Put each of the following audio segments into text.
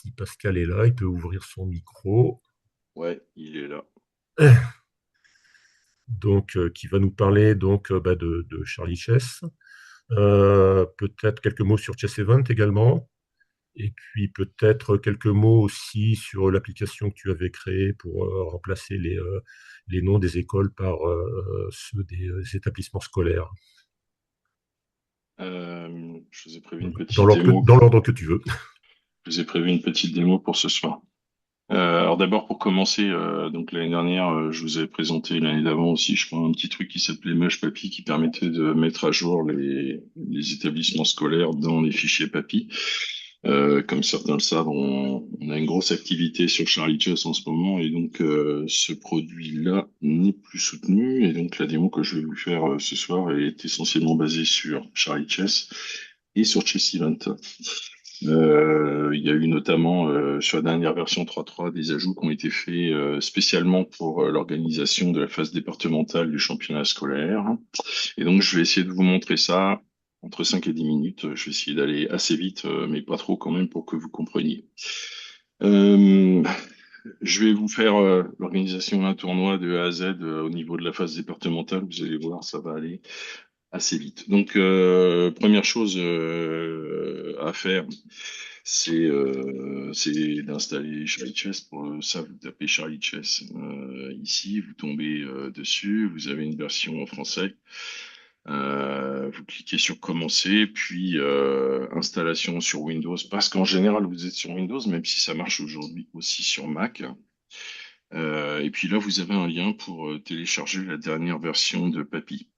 si Pascal est là, il peut ouvrir son micro. Ouais, il est là. Donc, qui va nous parler donc de Charlie Chess. Peut-être quelques mots sur Chess Event également. Et puis peut-être quelques mots aussi sur l'application que tu avais créée pour remplacer les noms des écoles par ceux des établissements scolaires. Je vous ai prévu une Voilà. petite démo. Dans l'ordre que tu veux. Je vous ai prévu une petite démo pour ce soir. Alors d'abord pour commencer, donc l'année dernière, je vous avais présenté l'année d'avant aussi, je crois, un petit truc qui s'appelait Mage Papy qui permettait de mettre à jour les établissements scolaires dans les fichiers Papy. Comme certains le savent, on a une grosse activité sur Charlie Chess en ce moment et donc ce produit-là n'est plus soutenu et donc la démo que je vais vous faire ce soir est essentiellement basée sur Charlie Chess et sur Chess Event. Il y a eu notamment sur la dernière version 3.3 des ajouts qui ont été faits spécialement pour l'organisation de la phase départementale du championnat scolaire. Et donc je vais essayer de vous montrer ça entre 5 et 10 minutes. Je vais essayer d'aller assez vite, mais pas trop quand même pour que vous compreniez. Euh, je vais vous faire l'organisation d'un tournoi de A à Z au niveau de la phase départementale. Vous allez voir, ça va aller assez vite. Donc, première chose à faire, c'est d'installer Charlie Chess. Pour ça, vous tapez Charlie Chess ici, vous tombez dessus, vous avez une version en français. Vous cliquez sur Commencer, puis installation sur Windows, parce qu'en général, vous êtes sur Windows, même si ça marche aujourd'hui aussi sur Mac. Et puis là, vous avez un lien pour télécharger la dernière version de Papy.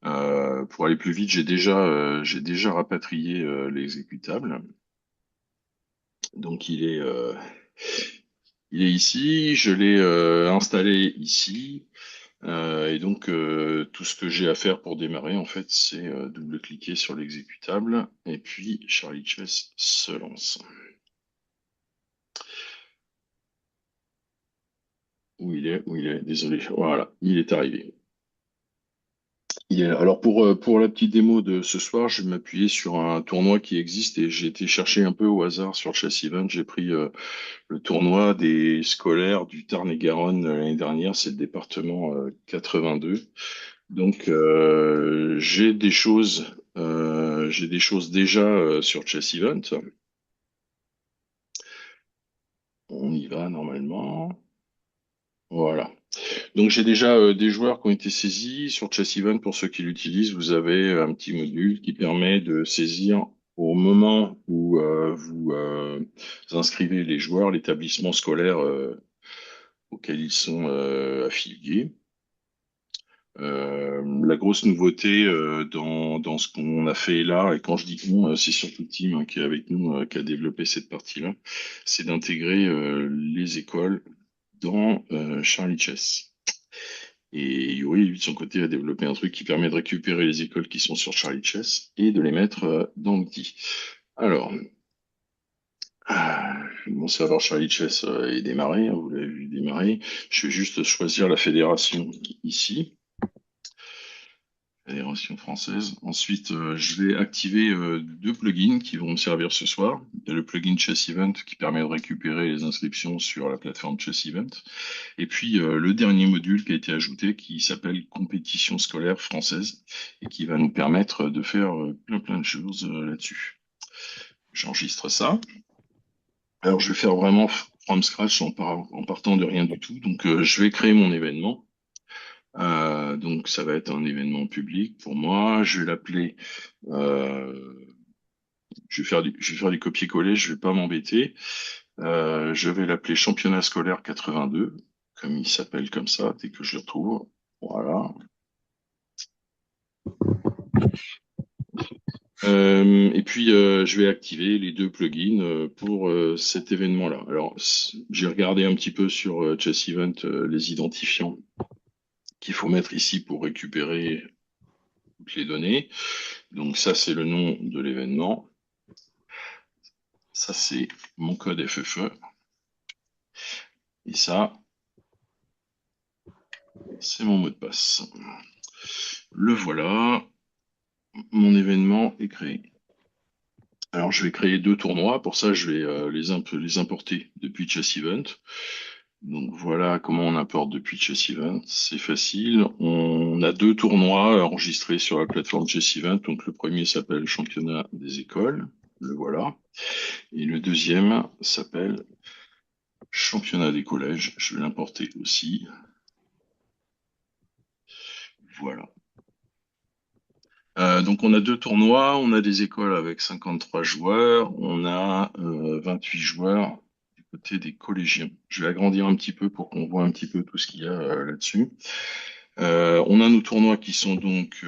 Pour aller plus vite, j'ai déjà rapatrié l'exécutable. Donc il est ici, je l'ai installé ici. Et donc tout ce que j'ai à faire pour démarrer, en fait, c'est double-cliquer sur l'exécutable et puis Charlie Chess se lance. Où il est? Où il est? Désolé. Voilà, il est arrivé. Alors pour la petite démo de ce soir, je vais m'appuyer sur un tournoi qui existe et j'ai été chercher un peu au hasard sur Chess Event. J'ai pris le tournoi des scolaires du Tarn-et-Garonne l'année dernière, c'est le département 82. Donc j'ai des choses déjà sur Chess Event. On y va normalement. Voilà. Donc j'ai déjà des joueurs qui ont été saisis sur Chess Event. Pour ceux qui l'utilisent, vous avez un petit module qui permet de saisir au moment où vous inscrivez les joueurs, l'établissement scolaire auquel ils sont affiliés. La grosse nouveauté dans ce qu'on a fait là, et quand je dis on, c'est surtout Tim qui est avec nous, qui a développé cette partie-là, c'est d'intégrer les écoles dans Charlie Chess. Et Yuri, lui, de son côté, a développé un truc qui permet de récupérer les écoles qui sont sur Charlie Chess et de les mettre dans l'outil. Alors, mon serveur Charlie Chess est démarré, hein, vous l'avez vu démarrer. Je vais juste choisir la fédération ici. Fédération française. Ensuite, je vais activer deux plugins qui vont me servir ce soir. Il y a le plugin Chess Event qui permet de récupérer les inscriptions sur la plateforme Chess Event. Et puis le dernier module qui a été ajouté qui s'appelle Compétition scolaire française et qui va nous permettre de faire plein de choses là-dessus. J'enregistre ça. Alors je vais faire vraiment from scratch en partant de rien du tout. Donc je vais créer mon événement. Donc ça va être un événement public pour moi. Je vais l'appeler. euh, je vais faire du copier-coller. Je vais pas m'embêter. Je vais l'appeler Championnat scolaire 82, comme il s'appelle comme ça dès que je le retrouve. Voilà. Et puis je vais activer les deux plugins pour cet événement-là. Alors j'ai regardé un petit peu sur Chess Event les identifiants qu'il faut mettre ici pour récupérer toutes les données. Donc ça, c'est le nom de l'événement. Ça, c'est mon code FFE. Et ça, c'est mon mot de passe. Le voilà. Mon événement est créé. Alors, je vais créer 2 tournois. Pour ça, je vais les importer depuis Chess Event. Donc, voilà comment on importe depuis Chess Event. C'est facile. On a 2 tournois enregistrés sur la plateforme Chess Event. Donc, le premier s'appelle Championnat des écoles. Le voilà. Et le deuxième s'appelle Championnat des collèges. Je vais l'importer aussi. Voilà. Donc on a 2 tournois, on a des écoles avec 53 joueurs, on a 28 joueurs du côté des collégiens. Je vais agrandir un petit peu pour qu'on voit un petit peu tout ce qu'il y a là-dessus. On a nos tournois qui sont donc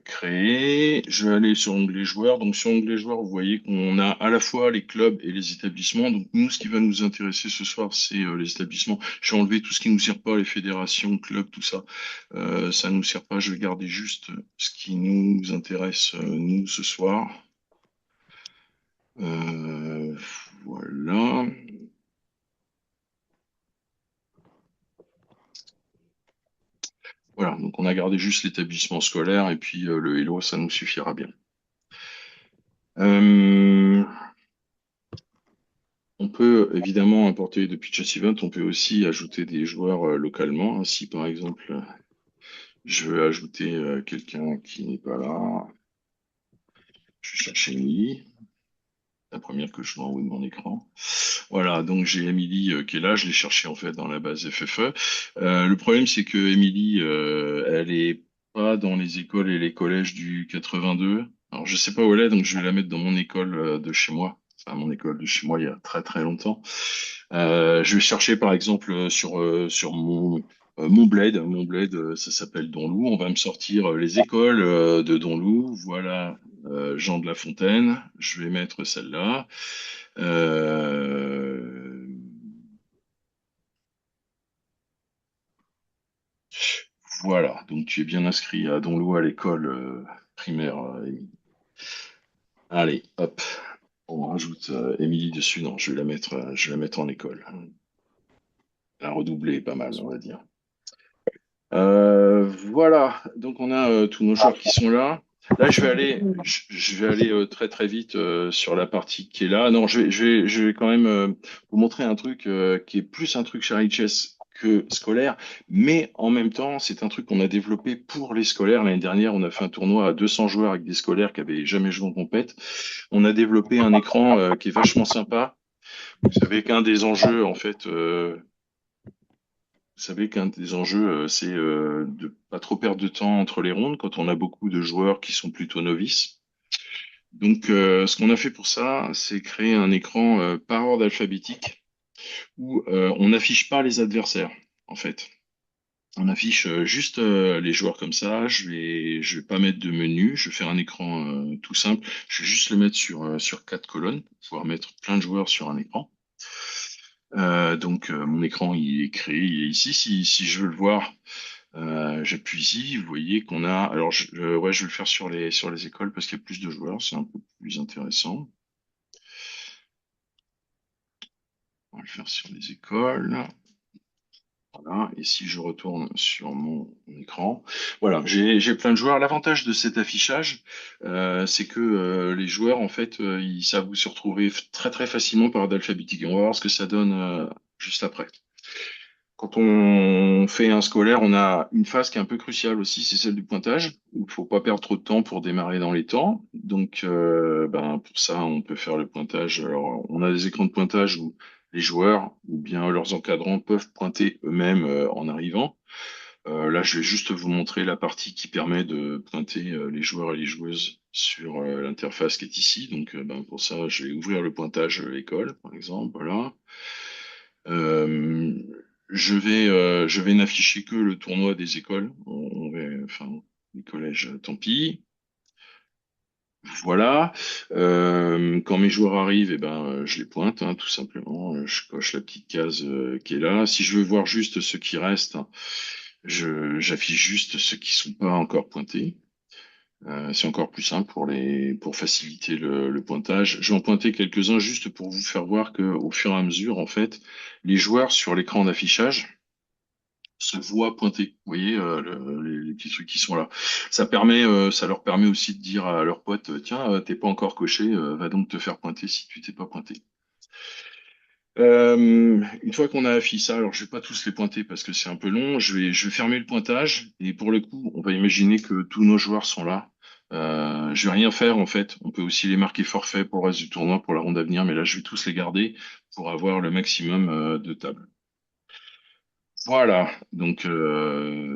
créés. Je vais aller sur onglet joueurs. Donc sur onglet joueurs, vous voyez qu'on a à la fois les clubs et les établissements. Donc nous, ce qui va nous intéresser ce soir, c'est les établissements. Je vais enlever tout ce qui nous sert pas, les fédérations, clubs, tout ça. Ça nous sert pas. Je vais garder juste ce qui nous intéresse nous ce soir. Euh, voilà. Voilà, donc on a gardé juste l'établissement scolaire et puis le Hello, ça nous suffira bien. Euh, On peut évidemment importer depuis Chess Event, on peut aussi ajouter des joueurs localement. Si par exemple je veux ajouter quelqu'un qui n'est pas là, je vais chercher Emily, la première que je vois en haut de mon écran. Voilà, donc j'ai Emily qui est là, je l'ai cherchée en fait dans la base FFE. Le problème c'est que Emily, elle est pas dans les écoles et les collèges du 82. Alors je sais pas où elle est, donc je vais la mettre dans mon école de chez moi. Enfin, mon école de chez moi il y a très très longtemps. Je vais chercher par exemple sur mon bled. Mon bled, ça s'appelle Donlou. On va me sortir les écoles de Donlou. Voilà, Jean de La Fontaine. Je vais mettre celle-là. Euh, voilà, donc tu es bien inscrit à Donlou à l'école primaire. Émilie. Allez, hop, on rajoute Émilie dessus. Non, je vais la mettre en école. La redoubler est pas mal, on va dire. Voilà, donc on a tous nos joueurs qui sont là. Là, je vais aller très très vite sur la partie qui est là. Non, je vais quand même vous montrer un truc qui est plus un truc chez Chess que scolaire, mais en même temps, c'est un truc qu'on a développé pour les scolaires. L'année dernière, on a fait un tournoi à 200 joueurs avec des scolaires qui avaient jamais joué en compète. On a développé un écran qui est vachement sympa. Vous savez qu'un des enjeux, en fait, vous savez qu'un des enjeux, c'est de pas trop perdre de temps entre les rondes quand on a beaucoup de joueurs qui sont plutôt novices. Donc, ce qu'on a fait pour ça, c'est créer un écran par ordre alphabétique où on n'affiche pas les adversaires, en fait. On affiche juste les joueurs comme ça. Je vais pas mettre de menu. Je vais faire un écran tout simple. Je vais juste le mettre sur 4 colonnes pour pouvoir mettre plein de joueurs sur un écran. Donc mon écran il est créé, il est ici. Si je veux le voir, j'appuie ici. Vous voyez qu'on a. Alors ouais, je vais le faire sur les écoles parce qu'il y a plus de joueurs, c'est un peu plus intéressant. On va le faire sur les écoles. Voilà. Et si je retourne sur mon écran, voilà, j'ai plein de joueurs. L'avantage de cet affichage, c'est que les joueurs en fait, ils savent où se retrouver très très facilement par ordre alphabétique. Et on va voir ce que ça donne juste après. Quand on fait un scolaire, on a une phase qui est un peu cruciale aussi, c'est celle du pointage. Il ne faut pas perdre trop de temps pour démarrer dans les temps. Donc, pour ça, on peut faire le pointage. Alors, on a des écrans de pointage où les joueurs ou bien leurs encadrants peuvent pointer eux-mêmes en arrivant. Là, je vais juste vous montrer la partie qui permet de pointer les joueurs et les joueuses sur l'interface qui est ici. Donc, pour ça, je vais ouvrir le pointage école, par exemple. Voilà. Euh, je vais n'afficher que le tournoi des écoles. Enfin, les collèges, tant pis. Voilà. Quand mes joueurs arrivent, je les pointe, hein, tout simplement. Je coche la petite case qui est là. Si je veux voir juste ceux qui restent, j'affiche juste ceux qui sont pas encore pointés. C'est encore plus simple pour faciliter le pointage. Je vais en pointer quelques-uns juste pour vous faire voir que au fur et à mesure, en fait, les joueurs sur l'écran d'affichage se voient pointer. Vous voyez, les petits trucs qui sont là. Ça leur permet aussi de dire à leurs potes, tiens, t'es pas encore coché, va donc te faire pointer si tu t'es pas pointé. Une fois qu'on a affiché ça, alors je vais pas tous les pointer parce que c'est un peu long, je vais fermer le pointage et pour le coup, on va imaginer que tous nos joueurs sont là. Je vais rien faire en fait. On peut aussi les marquer forfait pour le reste du tournoi pour la ronde à venir, mais là je vais tous les garder pour avoir le maximum de tables. Voilà, donc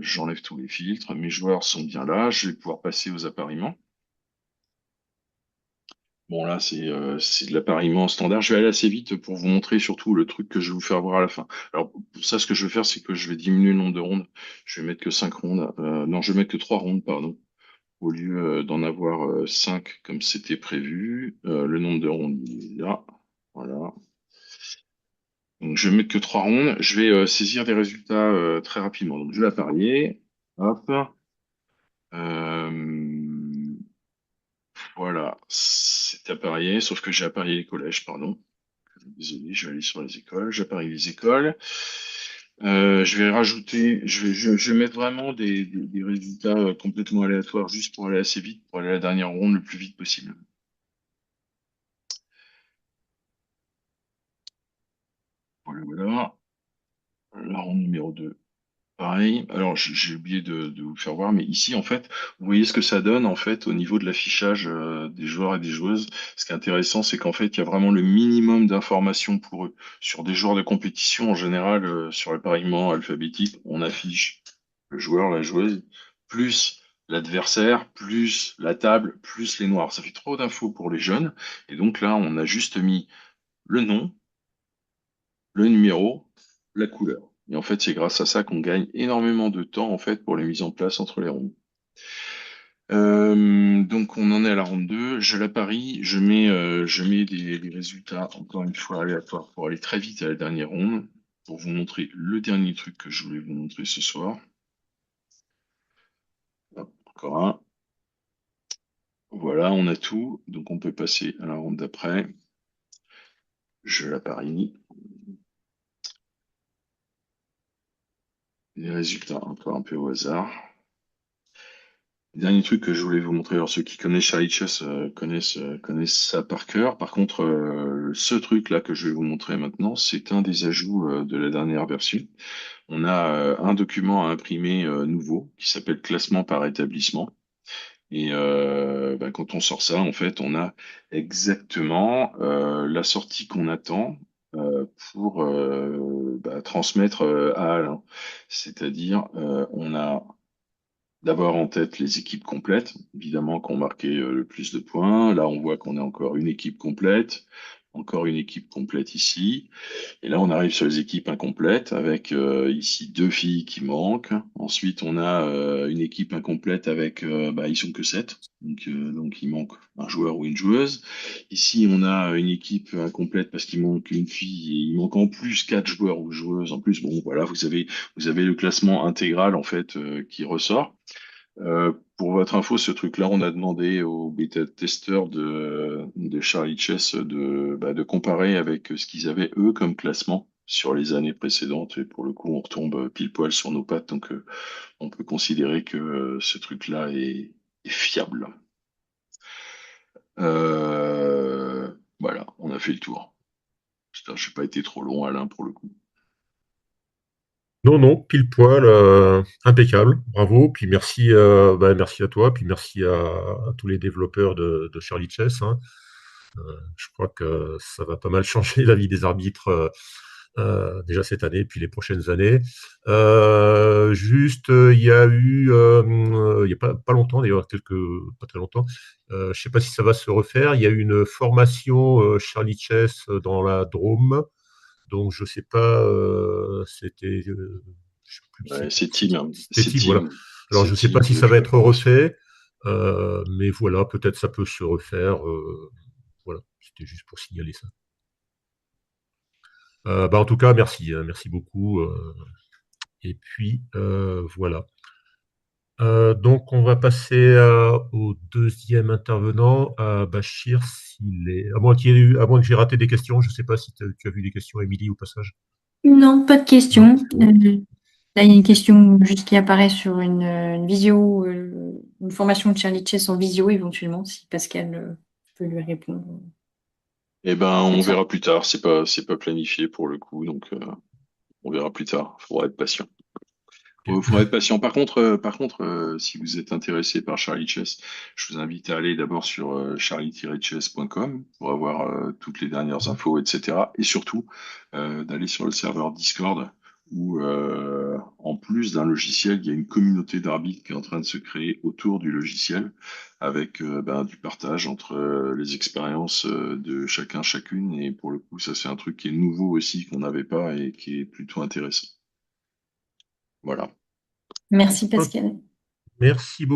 j'enlève tous les filtres, mes joueurs sont bien là, je vais pouvoir passer aux appariements. Bon là c'est de l'appariement standard. Je vais aller assez vite pour vous montrer surtout le truc que je vais vous faire voir à la fin. Alors pour ça ce que je vais faire c'est que je vais diminuer le nombre de rondes. Je vais mettre que 5 rondes. Non je vais mettre que 3 rondes pardon. Au lieu d'en avoir 5 comme c'était prévu. Le nombre de rondes il est là. Voilà. Donc je vais mettre que 3 rondes. Je vais saisir des résultats très rapidement. Donc je vais apparier. Hop. Euh, voilà, c'est appareillé, sauf que j'ai appareillé les collèges, pardon. Désolé, je vais aller sur les écoles. J'appareille les écoles. Je vais rajouter, je vais mettre vraiment des résultats complètement aléatoires juste pour aller assez vite, pour aller à la dernière ronde le plus vite possible. Voilà, voilà. La ronde numéro 2. Pareil. Alors, j'ai oublié de vous faire voir, mais ici, en fait, vous voyez ce que ça donne, en fait, au niveau de l'affichage des joueurs et des joueuses. Ce qui est intéressant, c'est qu'en fait, il y a vraiment le minimum d'informations pour eux. Sur des joueurs de compétition, en général, sur l'appareillement alphabétique, on affiche le joueur, la joueuse, plus l'adversaire, plus la table, plus les noirs. Ça fait trop d'infos pour les jeunes. Et donc là, on a juste mis le nom, le numéro, la couleur. Et en fait, c'est grâce à ça qu'on gagne énormément de temps en fait pour les mises en place entre les rondes. Donc on en est à la ronde 2. Je la parie, je mets des résultats encore une fois aléatoires pour aller très vite à la dernière ronde, pour vous montrer le dernier truc que je voulais vous montrer ce soir. Hop, encore un. Voilà, on a tout, donc on peut passer à la ronde d'après. Je la parie. Les résultats encore un peu au hasard. Dernier truc que je voulais vous montrer, alors ceux qui connaissent Charlie Chess connaissent ça par cœur. Par contre, ce truc-là que je vais vous montrer maintenant, c'est un des ajouts de la dernière version. On a un document à imprimer nouveau qui s'appelle classement par établissement. Et quand on sort ça, en fait, on a exactement la sortie qu'on attend pour transmettre à Alain. C'est-à-dire, on a d'abord en tête les équipes complètes, évidemment, qui ont marqué le plus de points. Là, on voit qu'on est encore une équipe complète, encore une équipe complète ici. Et là, on arrive sur les équipes incomplètes avec ici deux filles qui manquent. Ensuite, on a une équipe incomplète avec, ils sont que sept. Donc, il manque un joueur ou une joueuse. Ici, on a une équipe incomplète parce qu'il manque une fille et il manque en plus quatre joueurs ou joueuses. En plus, bon, voilà, vous avez le classement intégral en fait qui ressort. Pour votre info, ce truc-là, on a demandé aux bêta-testeurs de Charlie Chess de comparer avec ce qu'ils avaient eux comme classement sur les années précédentes. Et pour le coup, on retombe pile poil sur nos pattes. Donc, on peut considérer que ce truc-là est fiable. Voilà, on a fait le tour. J'espère que je n'ai pas été trop long, Alain, pour le coup. Non, non, pile poil, impeccable, bravo. Puis merci, merci à toi, puis merci à tous les développeurs de Charlie Chess, hein. Je crois que ça va pas mal changer la vie des arbitres déjà cette année, puis les prochaines années. Juste, il y a eu, il y a pas longtemps, d'ailleurs, pas très longtemps, je ne sais pas si ça va se refaire, il y a eu une formation Charlie Chess dans la Drôme. Donc je sais pas, c'était, je sais plus qui Ouais, c'était. c'est Team, hein. C'était C'est Tim, voilà. Team. Alors C'est je sais pas Team si qui a ça va fait la être formation. refait, mais voilà, peut-être ça peut se refaire. Voilà, c'était juste pour signaler ça. En tout cas, merci, merci beaucoup. Et puis voilà. Donc on va passer au deuxième intervenant, à Bachir, s'il est. À moins que j'ai raté des questions. Je ne sais pas si tu as vu des questions, Émilie, au passage. Non, pas de Non, question. c'est bon. Là, il y a une question juste qui apparaît sur une visio, une formation de Charlie Chess en visio éventuellement, si Pascal peut lui répondre. Eh ben, on Peut-être ça. verra plus tard. C'est pas planifié pour le coup, donc on verra plus tard. Faudra être patient. Faudra Ok. être patient. Par contre, si vous êtes intéressé par Charlie Chess, je vous invite à aller d'abord sur charlie-chess.com pour avoir toutes les dernières infos, etc. Et surtout, d'aller sur le serveur Discord où, en plus d'un logiciel, il y a une communauté d'arbitres qui est en train de se créer autour du logiciel avec du partage entre les expériences de chacun, chacune. Et pour le coup, ça, c'est un truc qui est nouveau aussi, qu'on n'avait pas et qui est plutôt intéressant. Voilà. Merci Ok. Pascal. Merci beaucoup.